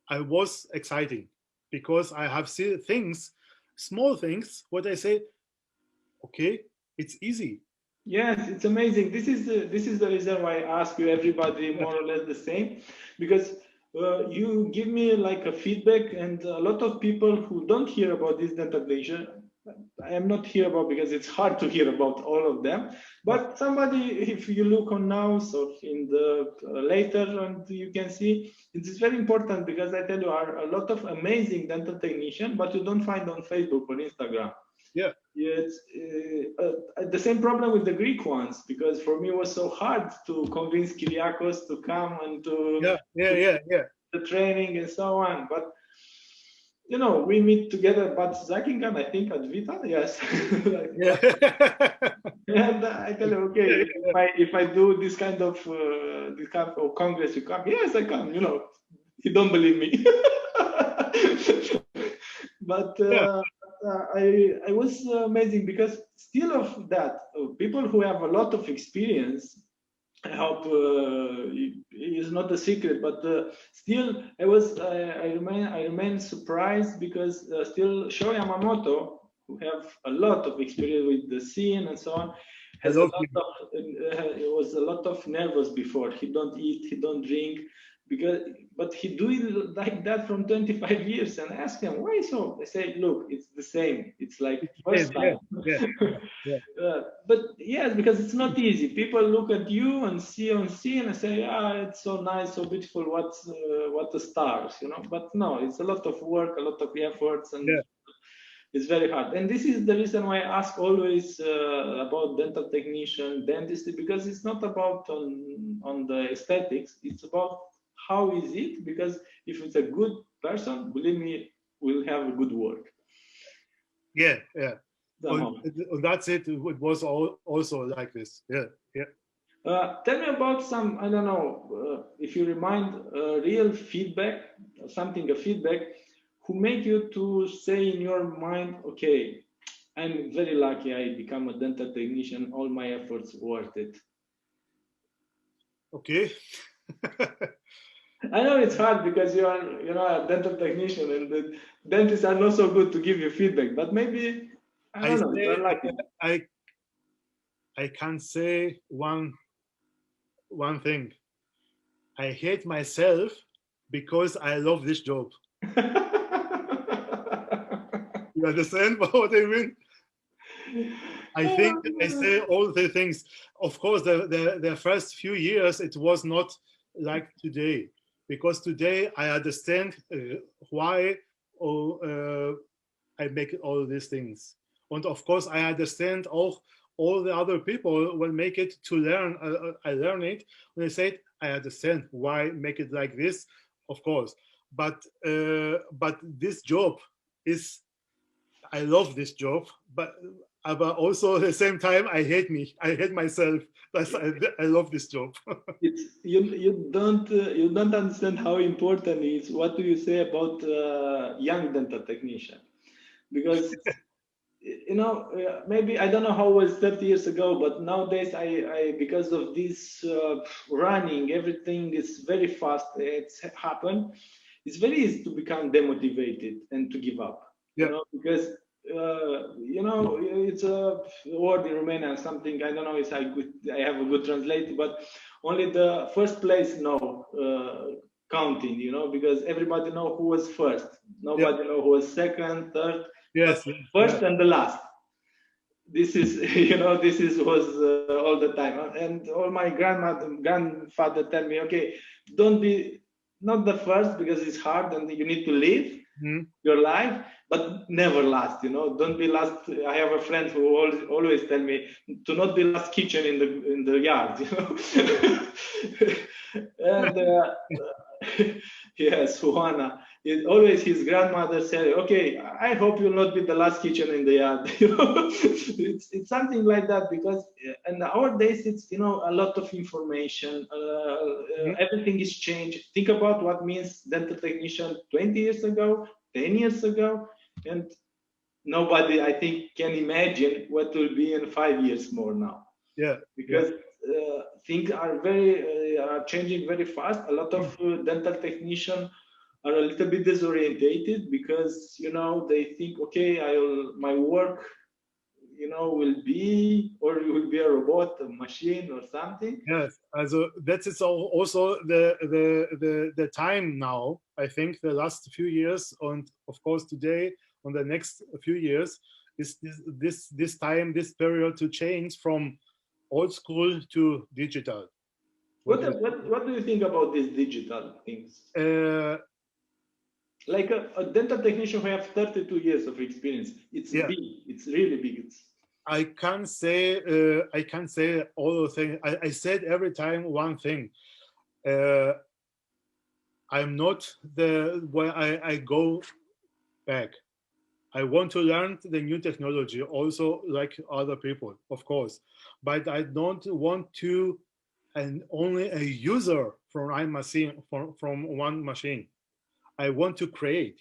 I was excited because I have seen things, small things. What I say, okay, it's easy.
Yes, it's amazing. This is the reason why I ask you everybody more or less the same, because you give me like a feedback, and a lot of people who don't hear about this dental glacier, I am not here about, because it's hard to hear about all of them. But somebody, if you look on now, so in the later, and you can see it is very important, because I tell you, are a lot of amazing dental technicians, but you don't find on Facebook or Instagram.
Yeah.
It's the same problem with the Greek ones, because for me it was so hard to convince Kyriakos to come and to the training and so on. But we meet together, but Zakingan, I think, at Vita, yes. And I tell him, okay, if I do this kind of congress, you come? Yes, I come. You don't believe me. But I was amazing, because still of that, people who have a lot of experience, I hope is not a secret, but still I remain surprised, because still Sho Yamamoto, who have a lot of experience with the scene and so on, has it was a lot of nervous before. He don't eat, he don't drink, but he do it like that from 25 years. And I ask him, why so? I say, look, it's the same. It's like first time. But yes, because it's not easy. People look at you and see on scene and say, it's so nice, so beautiful. What the stars, But no, it's a lot of work, a lot of efforts, and it's very hard. And this is the reason why I ask always about dental technician, dentistry, because it's not about on the aesthetics. It's about how is it? Because if it's a good person, believe me, we'll have good work.
Yeah. That's it. It was also like this.
Tell me about some, I don't know, if you remind real feedback, a feedback, who make you to say in your mind, okay, I'm very lucky I become a dental technician, all my efforts worth it.
Okay.
I know it's hard because you are, a dental technician and the dentists are not so good to give you feedback, but maybe, I don't know, you're lucky.
I can say one thing. I hate myself because I love this job. You understand what I mean? I think I say all the things. Of course, the first few years, it was not like today. Because today I understand why I make all these things. And of course, I understand all the other people will make it to learn. I learn it when I say I understand why make it like this, of course. But this job is, I love this job, but also at the same time I hate myself. I love this job.
You don't understand how important it is. What do you say about young dental technician? Because maybe I don't know how it was 30 years ago, but nowadays I because of this running, everything is very fast. It's happened. It's very easy to become demotivated and to give up. Because it's a word in Romanian, something, I don't know if I have a good translator, but only the first place counting, because everybody know who was first. Nobody know who was second, third, first and the last. This is, was all the time. And all my grandfather tell me, okay, don't be not the first because it's hard and you need to live your life, but never last, don't be last. I have a friend who always tell me to not be last kitchen in the yard, and yes, Juana, always his grandmother said, okay, I hope you'll not be the last kitchen in the yard. It's something like that, because in nowadays it's a lot of information, everything is changed. Think about what means dental technician 20 years ago, 10 years ago, and nobody, I think, can imagine what will be in 5 years more now. Because things are are changing very fast. A lot of dental technicians are a little bit disorientated because they think, okay, my work will be a robot, a machine, or something.
Yes, also that is also the time now. I think the last few years, and of course today, on the next few years, is this time, this period to change from old school to digital.
What do you think about these digital things? Like a dental technician who have 32 years of experience, it's big. It's really big.
I can't say all the things. I said every time one thing. I'm not where I go back. I want to learn the new technology also like other people, of course, but I don't want to and only a user from one machine. I want to create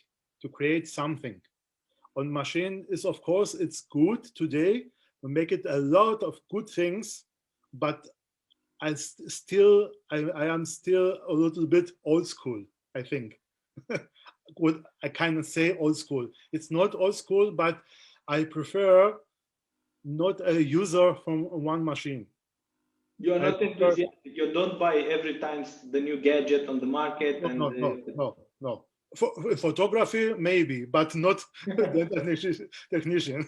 something. On machine is, of course, it's good today. We make it a lot of good things, but I am still a little bit old school, I think. What I kind of say old school. It's not old school, but I prefer not a user from one machine.
You are not enthusiastic. You don't buy every time the new gadget on the market.
No. For photography, maybe, but not technician.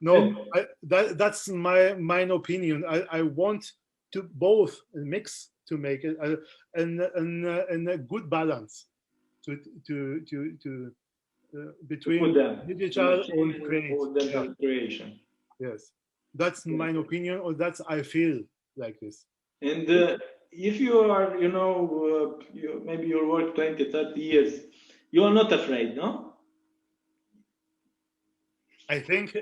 No, that's my opinion. I want to both mix to make it and a good balance between digital and
creation.
Yes, that's my opinion, or that's I feel like this.
And if you are, maybe you work 20, 30 years, you are not afraid, no?
I think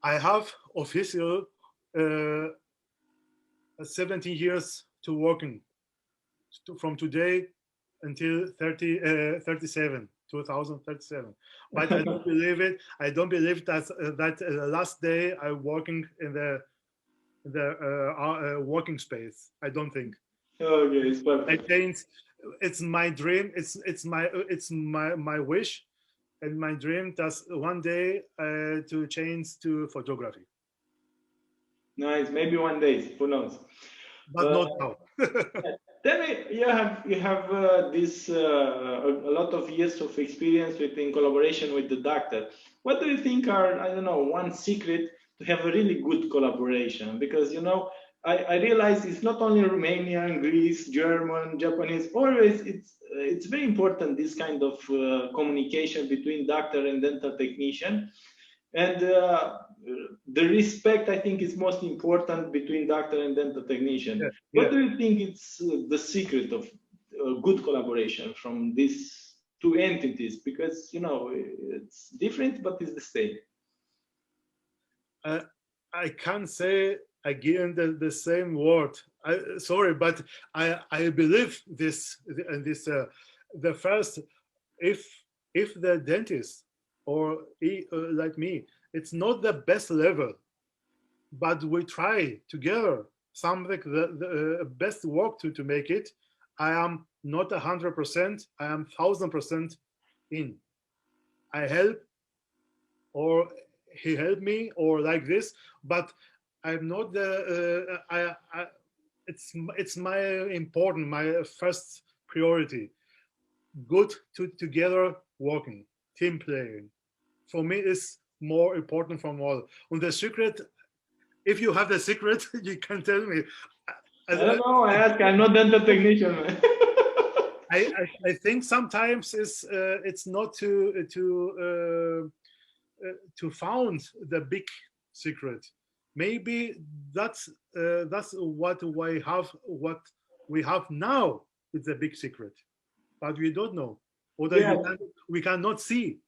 I have official 17 years to working from today until 2037. But I don't believe it. I don't believe that last day I'm working in the working space. I don't think.
Okay, it's perfect.
It's my dream. It's my wish, and my dream that's one day to change to photography.
Nice. Maybe one day. Who knows?
But not now.
Tell me, you have this a lot of years of experience in collaboration with the doctor. What do you think are, I don't know, one secret to have a really good collaboration? Because I realize it's not only Romanian, Greece, German, Japanese. Always, it's very important, this kind of communication between doctor and dental technician, and the respect, I think, is most important between doctor and dental technician. Yeah. What do you think is the secret of good collaboration from these two entities? Because it's different, but it's the same.
I can't say again the same word. Sorry, but I believe this. The first, if the dentist or like me, it's not the best level, but we try together something the best work to make it. I am not 100%. I am 1000% in. I help, or he helped me, or like this, but I'm not the. It's my first priority. Good together working, team playing. For me, is more important from all. On the secret, if you have the secret, you can tell me.
I don't know. I'm not dental technician.
I think sometimes it's not to found the big secret. Maybe that's what we have now. It's a big secret, but we don't know, or we cannot see.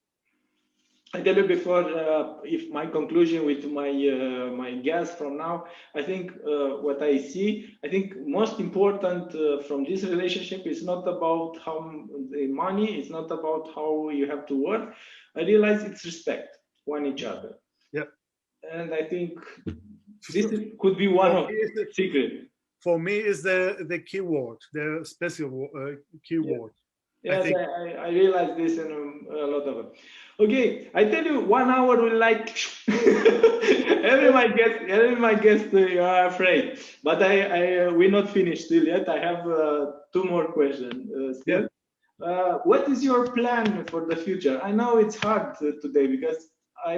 I tell you before, if my conclusion with my guest from now, I think what I see, I think most important from this relationship is not about how the money, it's not about how you have to work. I realize it's respect one each other.
Yeah.
And I think this could be one of the secret.
For me, is the keyword, the special keyword.
Yeah. Yes, I realize this in a lot of it. Okay, I tell you, 1 hour will like every my guest you are afraid, but we're not finished still yet. I have 2 more questions still. Yeah. What is your plan for the future? I know it's hard today because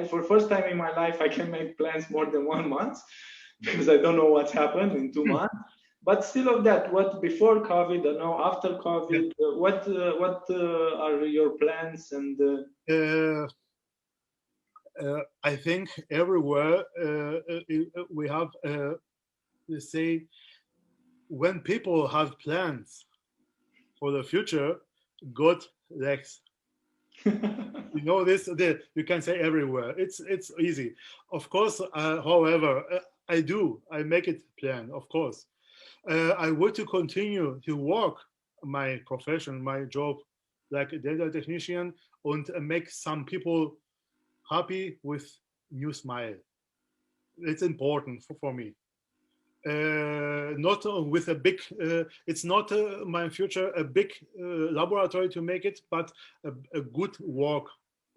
for first time in my life I can make plans more than 1 month because I don't know what's happened in 2 months. But still, of that, what before COVID and now after COVID, what are your plans? And
I think everywhere we have, let's say, when people have plans for the future, good legs. You know this. You can say everywhere. It's easy. Of course, however, I make it plan. Of course. I want to continue to work my profession, my job, like a dental technician, and make some people happy with new smile. It's important for me. not with a big, it's not my future, a big laboratory to make it, but a good work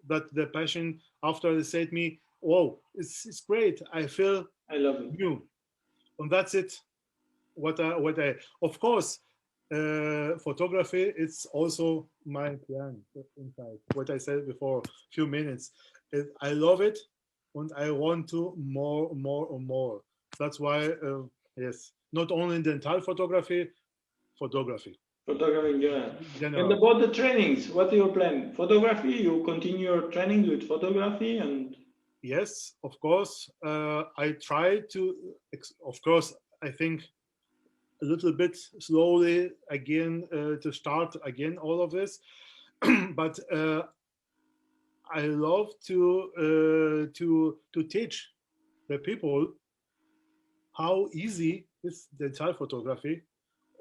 that the patient after they said me, "Whoa, it's great. I feel
I love it.
new." And that's it. What I of course, photography, it's also my plan inside. What I said before, a few minutes. I love it, and I want to more. That's why, yes, not only dental photography.
Photography, yeah.
General.
And about the trainings, what do you plan? Photography, you continue your training with photography and...
Yes, of course. I try to, of course, I think a little bit slowly again to start again all of this, but I love to teach the people how easy is dental photography,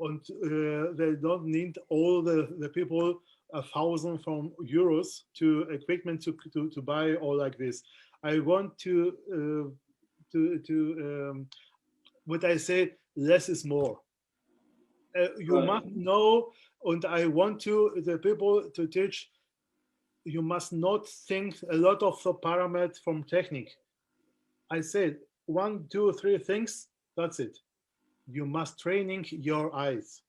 and they don't need all the people €1,000 from euros to equipment to buy all like this. I want to what I say, less is more. You must know, and I want to the people to teach. You must not think a lot of the parameters from technique. I said 1, 2, 3 things. That's it. You must training your eyes.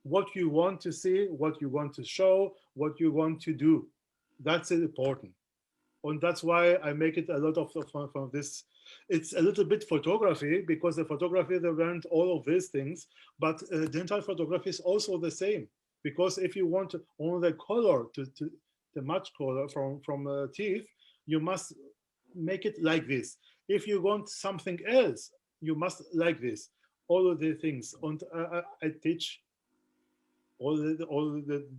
What you want to see, what you want to show, what you want to do. That's important. And that's why I make it a lot of fun from this. It's a little bit photography, because the photography, they learned all of these things, but dental photography is also the same. Because if you want only the color to match color from teeth, you must make it like this. If you want something else, you must like this. All of the things. And I teach all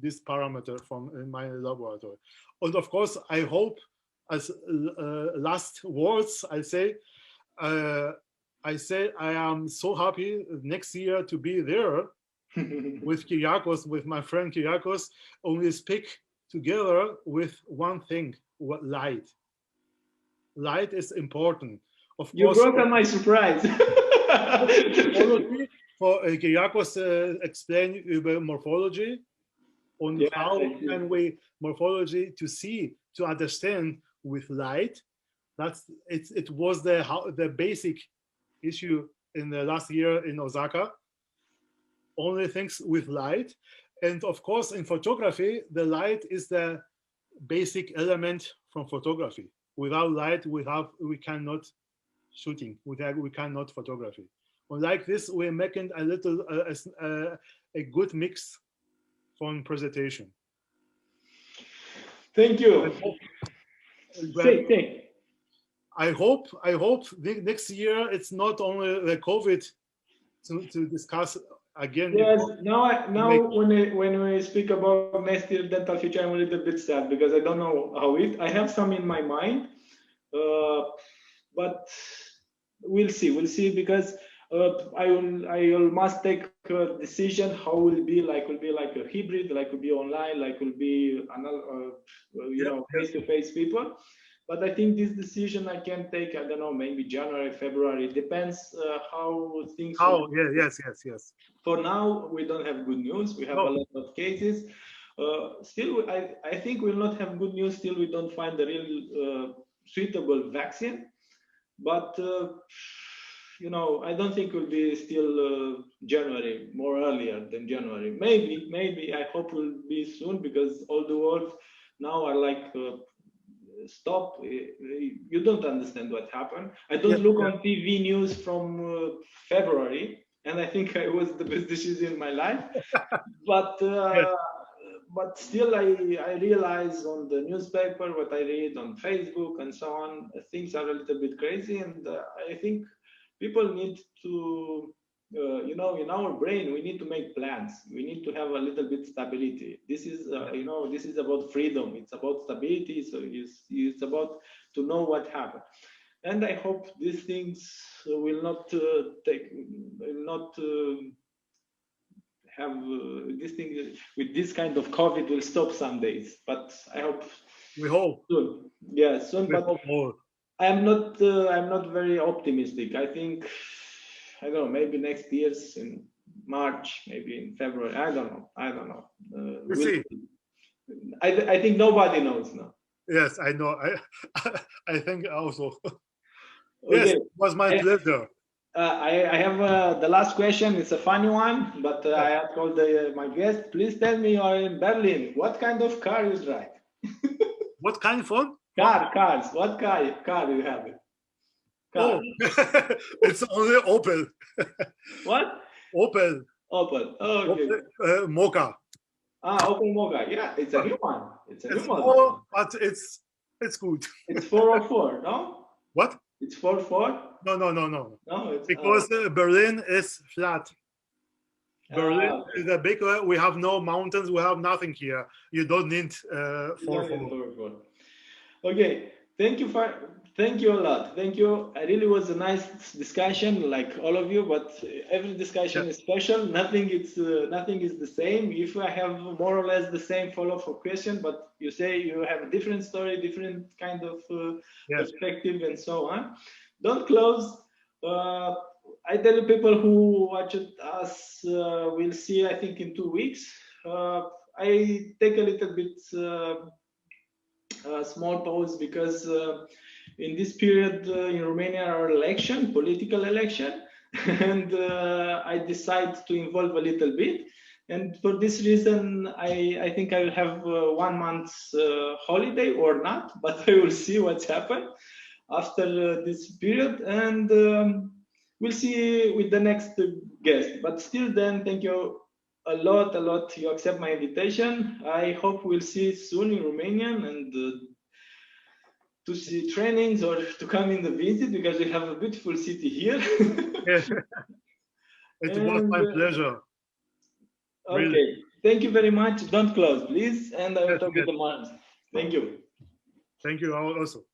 this parameter from in my laboratory. And of course, I hope, as last words, I say I am so happy next year to be there with Kyriakos, with my friend Kyriakos, and we speak together with one thing: what light. Light is important. Of course,
you broke my surprise.
For Kyriakos explain about morphology, on how can we morphology to see, to understand with light. That's it was the basic issue in the last year in Osaka. Only things with light, and of course in photography, the light is the basic element from photography. Without light, we cannot shooting. We cannot photography. And like this, we're making a little a good mix from presentation.
Thank you.
I hope next year it's not only the COVID to discuss again.
Yes. Now when we speak about next year dental future, I'm a little bit sad because I don't know how I have some in my mind, but we'll see because I must take a decision how will be like a hybrid, like will be online, like will be face-to-face people. But I think this decision I can take, I don't know, maybe January, February. It depends how things.
Yes.
For now, we don't have good news. We have a lot of cases. Still, I think we'll not have good news till we don't find a real suitable vaccine. But I don't think it will be still January, more earlier than January. Maybe. I hope it will be soon, because all the world now are like. Stop, you don't understand what happened. I don't look on TV news from February, and I think it was the best decision in my life. But still I realize on the newspaper, what I read on Facebook and so on, things are a little bit crazy, and I think people need to in our brain, we need to make plans. We need to have a little bit stability. This is, this is about freedom. It's about stability. So it's about to know what happened. And I hope these things will not have this thing with this kind of COVID will stop some days. But I hope.
We hope
soon. Yeah, soon. But I'm not very optimistic. I think I don't know, maybe next year's in March, maybe in February. I don't know.
We'll see.
I think nobody knows now.
Yes, I know. I think also.
Okay.
Yes, it was my pleasure.
I have the last question. It's a funny one, but I ask all my guests. Please tell me, you're in Berlin. What kind of car you drive?
What kind of phone?
Cars. What car you have?
Oh, it's only Opel.
What?
Opel.
Opel. Oh, okay.
Opel, Mocha.
Opel Mocha. Yeah, it's a new one. It's a new one.
Small, but it's good.
It's 404, no?
What?
It's 404?
No.
No, it's
Because Berlin is flat. Berlin is a big. We have no mountains. We have nothing here. You don't need 404.
Okay. Thank you a lot. Thank you. It really was a nice discussion, like all of you. But every discussion is special. Nothing is the same. If I have more or less the same follow-up question, but you say you have a different story, different kind of perspective, and so on. Don't close. I tell people who watch us, we'll see. I think in 2 weeks. I take a little bit small pause because in this period in Romania are political election, and I decide to involve a little bit. And for this reason, I think I will have 1 month's holiday or not, but I will see what's happened after this period, and we'll see with the next guest. But still then, thank you a lot. You accept my invitation. I hope we'll see soon in Romanian and to see trainings or to come in the visit, because we have a beautiful city here.
Yes. It was my pleasure.
Okay.
Really.
Thank you very much. Don't close, please. And I will talk with the moms. Thank you.
Thank you also.